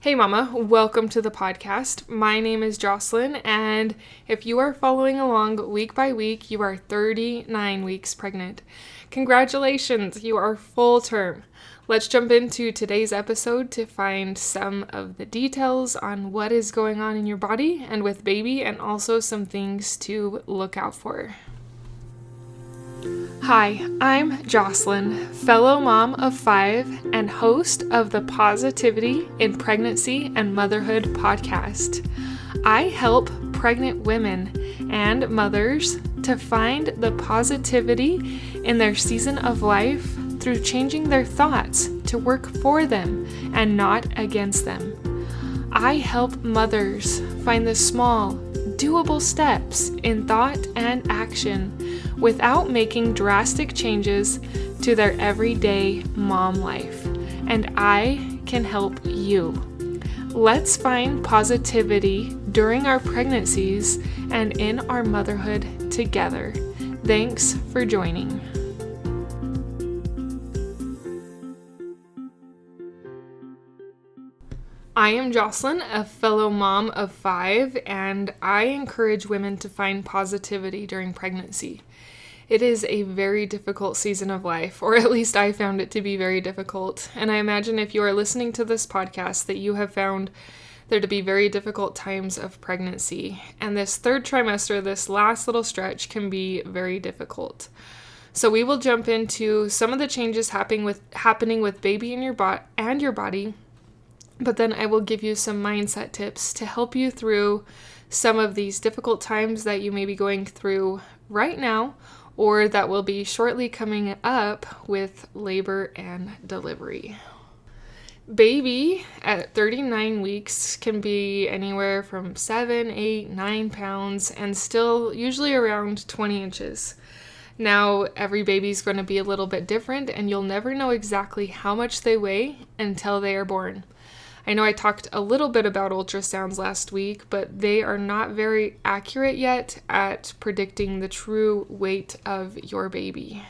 Hey mama, welcome to the podcast. My name is Jocelyn, and if you are following along week by week, you are 39 weeks pregnant. Congratulations, you are full term. Let's jump into today's episode to find some of the details on what is going on in your body and with baby, and also some things to look out for. Hi, I'm Jocelyn, fellow mom of 5 and host of the Positivity in Pregnancy and Motherhood podcast. I help pregnant women and mothers to find the positivity in their season of life through changing their thoughts to work for them and not against them. I help mothers find the small, doable steps in thought and action without making drastic changes to their everyday mom life. And I can help you. Let's find positivity during our pregnancies and in our motherhood together. Thanks for joining. I am Jocelyn, a fellow mom of 5, and I encourage women to find positivity during pregnancy. It is a very difficult season of life, or at least I found it to be very difficult. And I imagine if you are listening to this podcast that you have found there to be very difficult times of pregnancy. And this third trimester, this last little stretch, can be very difficult. So we will jump into some of the changes happening with baby in your body. But then I will give you some mindset tips to help you through some of these difficult times that you may be going through right now, or that will be shortly coming up with labor and delivery. Baby at 39 weeks can be anywhere from 7, 8, 9 pounds and still usually around 20 inches. Now, every baby's going to be a little bit different, and you'll never know exactly how much they weigh until they are born. I know I talked a little bit about ultrasounds last week, but they are not very accurate yet at predicting the true weight of your baby.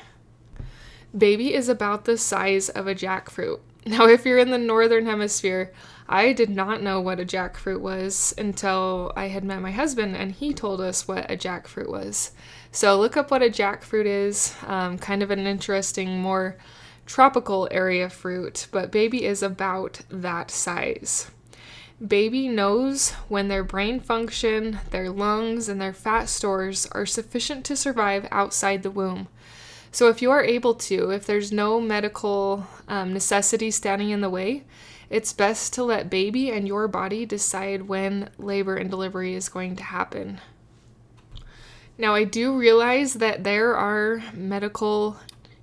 Baby is about the size of a jackfruit. Now, if you're in the northern hemisphere, I did not know what a jackfruit was until I had met my husband, and he told us what a jackfruit was. So look up what a jackfruit is, kind of an interesting, more tropical area fruit, but baby is about that size. Baby knows when their brain function, their lungs, and their fat stores are sufficient to survive outside the womb. So if you are able to, if there's no medical necessity standing in the way, it's best to let baby and your body decide when labor and delivery is going to happen. Now, I do realize that there are medical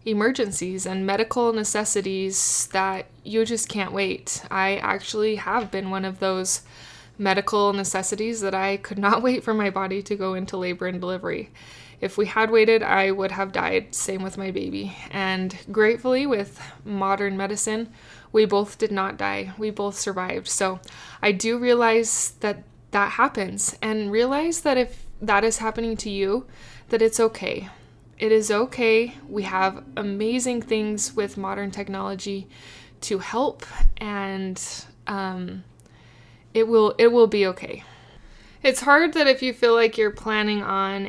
emergencies and medical necessities that you just can't wait. I actually have been one of those medical necessities that I could not wait for my body to go into labor and delivery. If we had waited, I would have died. Same with my baby. And gratefully, with modern medicine, we both did not die. We both survived. So I do realize that that happens, and realize that if that is happening to you, that it's okay. It is okay. We have amazing things with modern technology to help, and it will be okay. It's hard that if you feel like you're planning on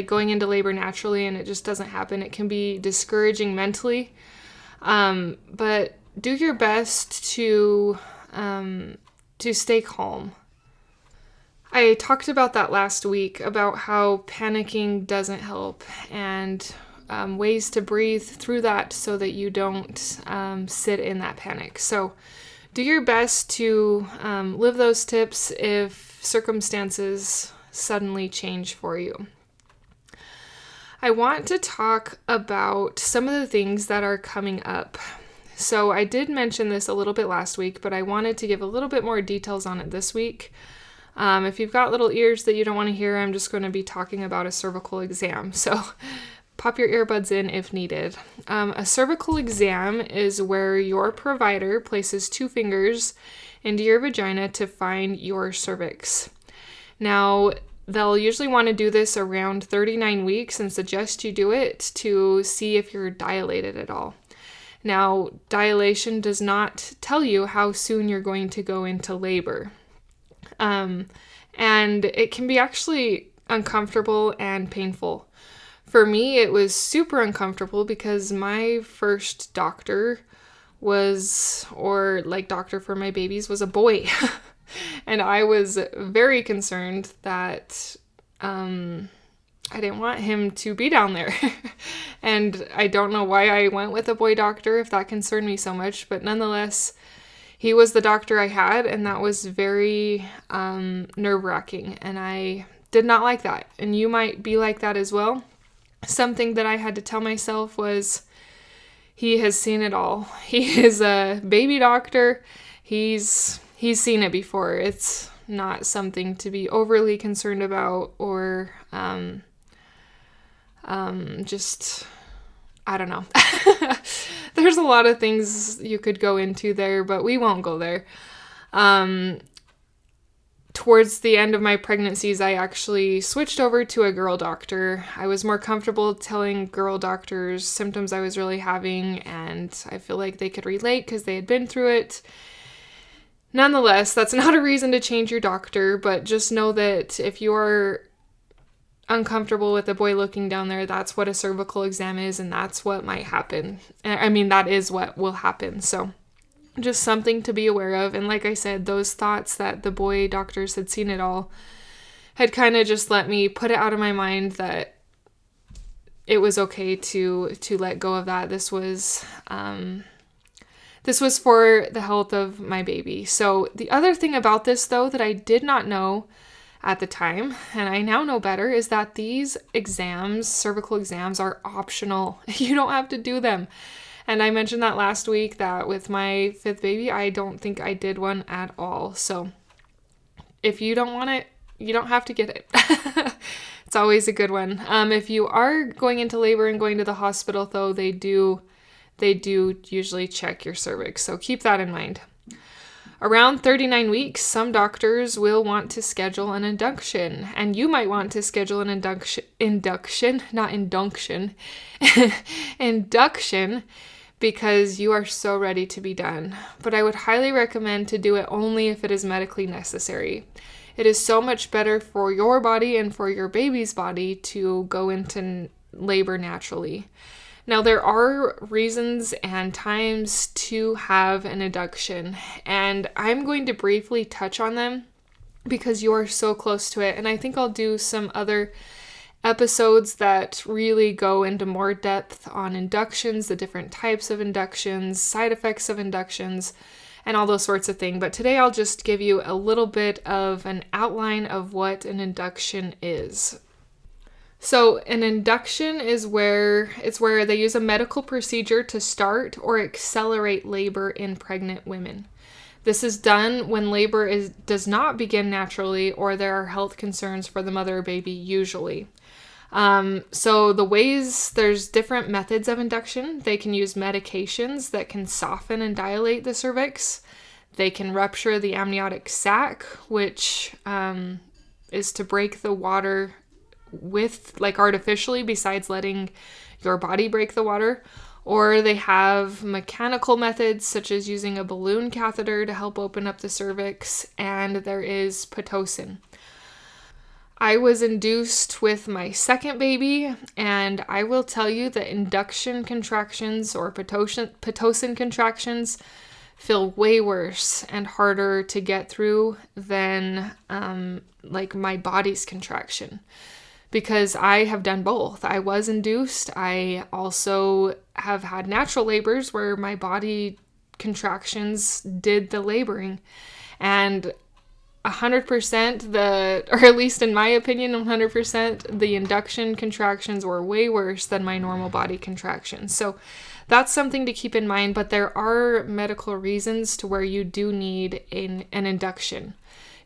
going into labor naturally and it just doesn't happen, it can be discouraging mentally. But do your best to stay calm. I talked about that last week, about how panicking doesn't help, and ways to breathe through that so that you don't sit in that panic. So do your best to live those tips if circumstances suddenly change for you. I want to talk about some of the things that are coming up. So I did mention this a little bit last week, but I wanted to give a little bit more details on it this week. If you've got little ears that you don't want to hear, I'm just going to be talking about a cervical exam. So pop your earbuds in if needed. A cervical exam is where your provider places 2 fingers into your vagina to find your cervix. Now, they'll usually want to do this around 39 weeks and suggest you do it to see if you're dilated at all. Now, dilation does not tell you how soon you're going to go into labor. And it can be actually uncomfortable and painful. For me, it was super uncomfortable because my first doctor doctor for my babies, was a boy. And I was very concerned that I didn't want him to be down there. And I don't know why I went with a boy doctor if that concerned me so much, but nonetheless, he was the doctor I had, and that was very nerve-wracking, and I did not like that. And you might be like that as well. Something that I had to tell myself was, he has seen it all. He is a baby doctor. He's seen it before. It's not something to be overly concerned about, or just, I don't know. There's a lot of things you could go into there, but we won't go there. Towards the end of my pregnancies, I actually switched over to a girl doctor. I was more comfortable telling girl doctors symptoms I was really having, and I feel like they could relate because they had been through it. Nonetheless, that's not a reason to change your doctor, but just know that if you are uncomfortable with a boy looking down there, that's what a cervical exam is, and that's what might happen. I mean, that is what will happen. So just something to be aware of. And like I said, those thoughts that the boy doctors had seen it all had kind of just let me put it out of my mind that it was okay to let go of that. This was for the health of my baby. So the other thing about this, though, that I did not know at the time, and I now know better, is that these exams, cervical exams, are optional. You don't have to do them. And I mentioned that last week, that with my 5th baby, I don't think I did one at all. So if you don't want it, you don't have to get it. It's always a good one. If you are going into labor and going to the hospital, though, they do usually check your cervix. So keep that in mind. Around 39 weeks, some doctors will want to schedule an induction, and you might want to schedule an induction, because you are so ready to be done. But I would highly recommend to do it only if it is medically necessary. It is so much better for your body and for your baby's body to go into labor naturally. Now, there are reasons and times to have an induction, and I'm going to briefly touch on them because you are so close to it. And I think I'll do some other episodes that really go into more depth on inductions, the different types of inductions, side effects of inductions, and all those sorts of things. But today I'll just give you a little bit of an outline of what an induction is. So an induction is where they use a medical procedure to start or accelerate labor in pregnant women. This is done when labor does not begin naturally, or there are health concerns for the mother or baby usually. So there's different methods of induction. They can use medications that can soften and dilate the cervix. They can rupture the amniotic sac, which is to break the water artificially, besides letting your body break the water. Or they have mechanical methods such as using a balloon catheter to help open up the cervix, and there is Pitocin. I was induced with my second baby, and I will tell you that induction contractions or Pitocin contractions feel way worse and harder to get through than my body's contraction. Because I have done both. I was induced. I also have had natural labors where my body contractions did the laboring. And 100%, or at least in my opinion, 100%, the induction contractions were way worse than my normal body contractions. So that's something to keep in mind, but there are medical reasons to where you do need an induction.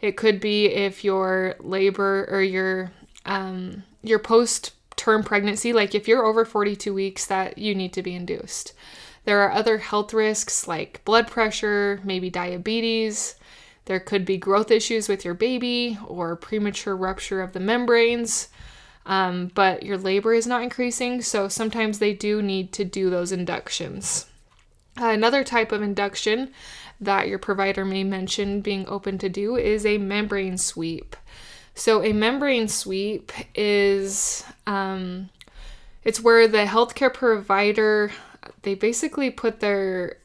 It could be if your labor or your post-term pregnancy, like if you're over 42 weeks, that you need to be induced. There are other health risks like blood pressure, maybe diabetes. There could be growth issues with your baby or premature rupture of the membranes, but your labor is not increasing, so sometimes they do need to do those inductions. Another type of induction that your provider may mention being open to do is a membrane sweep. So a membrane sweep is, it's where the healthcare provider, they basically put their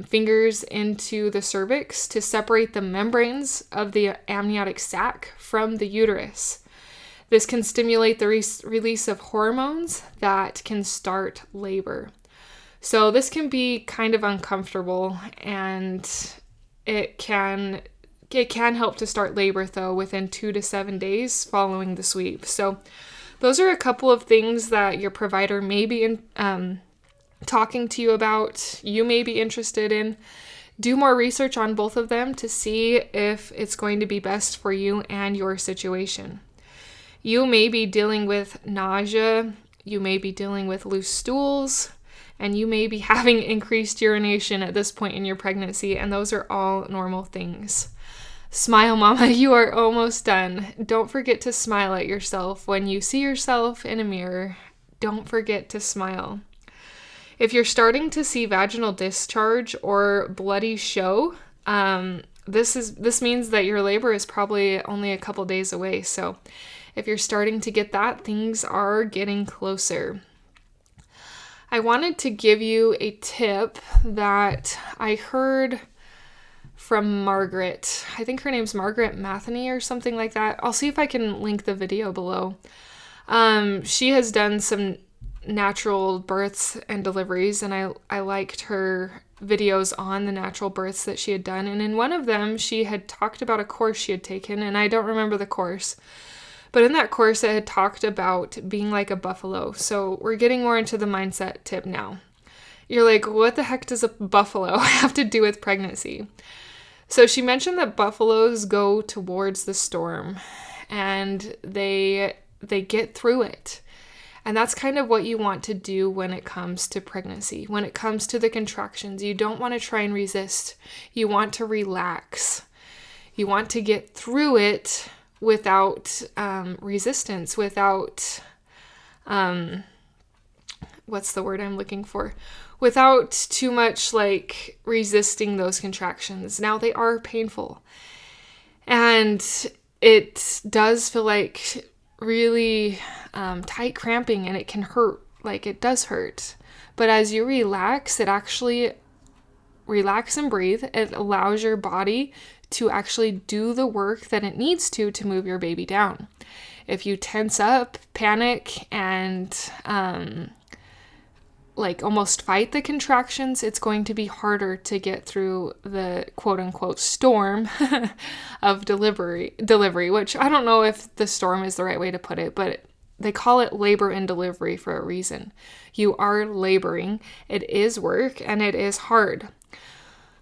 fingers into the cervix to separate the membranes of the amniotic sac from the uterus. This can stimulate the release of hormones that can start labor. So this can be kind of uncomfortable, and it can help to start labor though within 2 to 7 days following the sweep. So those are a couple of things that your provider may be talking to you about, you may be interested in. Do more research on both of them to see if it's going to be best for you and your situation. You may be dealing with nausea, you may be dealing with loose stools, and you may be having increased urination at this point in your pregnancy, and those are all normal things. Smile, mama, you are almost done. Don't forget to smile at yourself. When you see yourself in a mirror, don't forget to smile. If you're starting to see vaginal discharge or bloody show, this means that your labor is probably only a couple days away. So if you're starting to get that, things are getting closer. I wanted to give you a tip that I heard from Margaret. I think her name's Margaret Matheny or something like that. I'll see if I can link the video below. She has done some natural births and deliveries, and I liked her videos on the natural births that she had done. And in one of them, she had talked about a course she had taken, and I don't remember the course. But in that course, it had talked about being like a buffalo. So we're getting more into the mindset tip now. You're like, what the heck does a buffalo have to do with pregnancy? So she mentioned that buffaloes go towards the storm and they get through it. And that's kind of what you want to do when it comes to pregnancy. When it comes to the contractions, you don't want to try and resist. You want to relax. You want to get through it without resistance, without, what's the word I'm looking for? Without too much like resisting those contractions. Now they are painful, and it does feel like really tight cramping, and it can hurt, like it does hurt. But as you relax, it actually relax and breathe. It allows your body to actually do the work that it needs to move your baby down. If you tense up, panic, and like almost fight the contractions, it's going to be harder to get through the quote unquote storm of delivery, which I don't know if the storm is the right way to put it, but they call it labor and delivery for a reason. You are laboring. It is work and it is hard.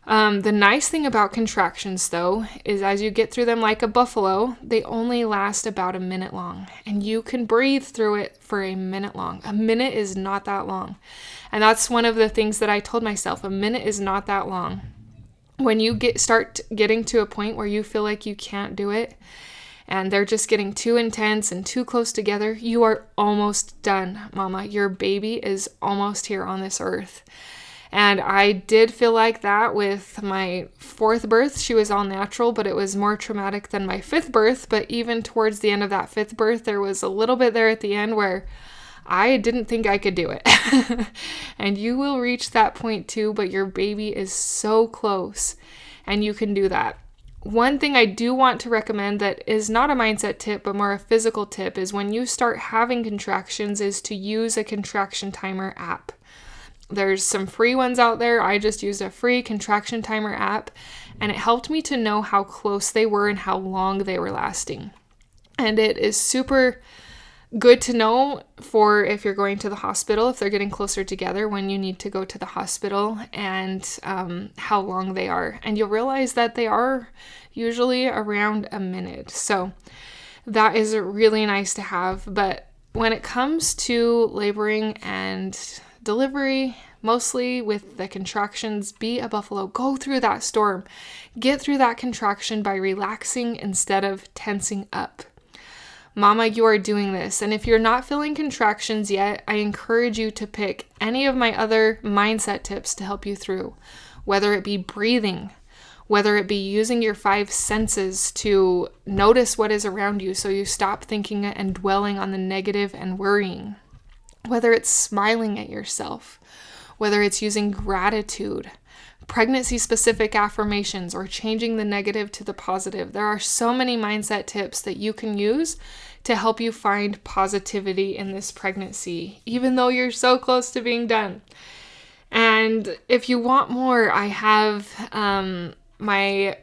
The nice thing about contractions, though, is as you get through them like a buffalo, they only last about a minute long, and you can breathe through it for a minute long. A minute is not that long. And that's one of the things that I told myself. A minute is not that long. When you start getting to a point where you feel like you can't do it, and they're just getting too intense and too close together, you are almost done, mama. Your baby is almost here on this earth. And I did feel like that with my 4th birth. She was all natural, but it was more traumatic than my 5th birth. But even towards the end of that 5th birth, there was a little bit there at the end where I didn't think I could do it. And you will reach that point too, but your baby is so close and you can do that. One thing I do want to recommend that is not a mindset tip, but more a physical tip, is when you start having contractions is to use a contraction timer app. There's some free ones out there. I just used a free contraction timer app, and it helped me to know how close they were and how long they were lasting. And it is super good to know for if you're going to the hospital, if they're getting closer together, when you need to go to the hospital, and how long they are. And you'll realize that they are usually around a minute. So that is really nice to have. But when it comes to laboring and delivery, mostly with the contractions, be a buffalo. Go through that storm. Get through that contraction by relaxing instead of tensing up. Mama, you are doing this. And if you're not feeling contractions yet, I encourage you to pick any of my other mindset tips to help you through, whether it be breathing, whether it be using your 5 senses to notice what is around you so you stop thinking and dwelling on the negative and worrying, whether it's smiling at yourself, whether it's using gratitude, pregnancy-specific affirmations, or changing the negative to the positive. There are so many mindset tips that you can use to help you find positivity in this pregnancy, even though you're so close to being done. And if you want more, I have my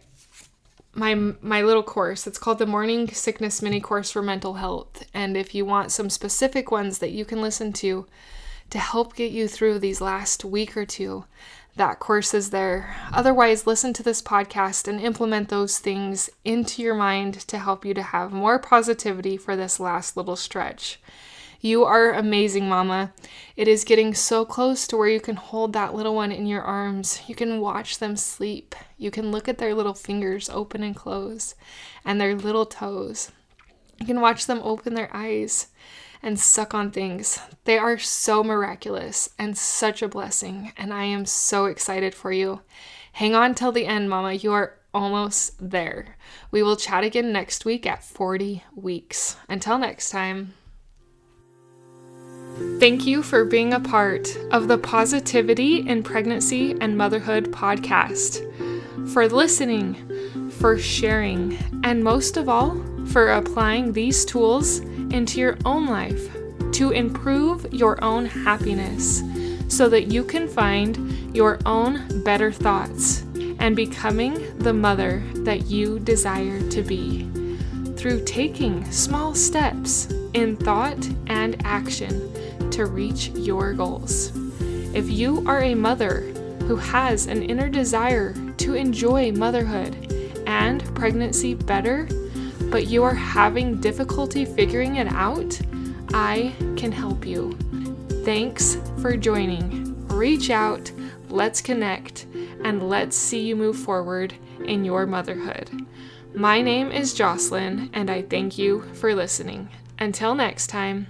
little course. It's called the Morning Sickness Mini Course for Mental Health. And if you want some specific ones that you can listen to help get you through these last week or two, that course is there. Otherwise, listen to this podcast and implement those things into your mind to help you to have more positivity for this last little stretch. You are amazing, Mama. It is getting so close to where you can hold that little one in your arms. You can watch them sleep. You can look at their little fingers open and close and their little toes. You can watch them open their eyes and suck on things. They are so miraculous and such a blessing, and I am so excited for you. Hang on till the end, Mama. You are almost there. We will chat again next week at 40 weeks. Until next time. Thank you for being a part of the Positivity in Pregnancy and Motherhood podcast, for listening, for sharing, and most of all, for applying these tools into your own life to improve your own happiness so that you can find your own better thoughts and becoming the mother that you desire to be through taking small steps in thought and action to reach your goals. If you are a mother who has an inner desire to enjoy motherhood and pregnancy better, but you are having difficulty figuring it out, I can help you. Thanks for joining. Reach out, let's connect, and let's see you move forward in your motherhood. My name is Jocelyn, and I thank you for listening. Until next time.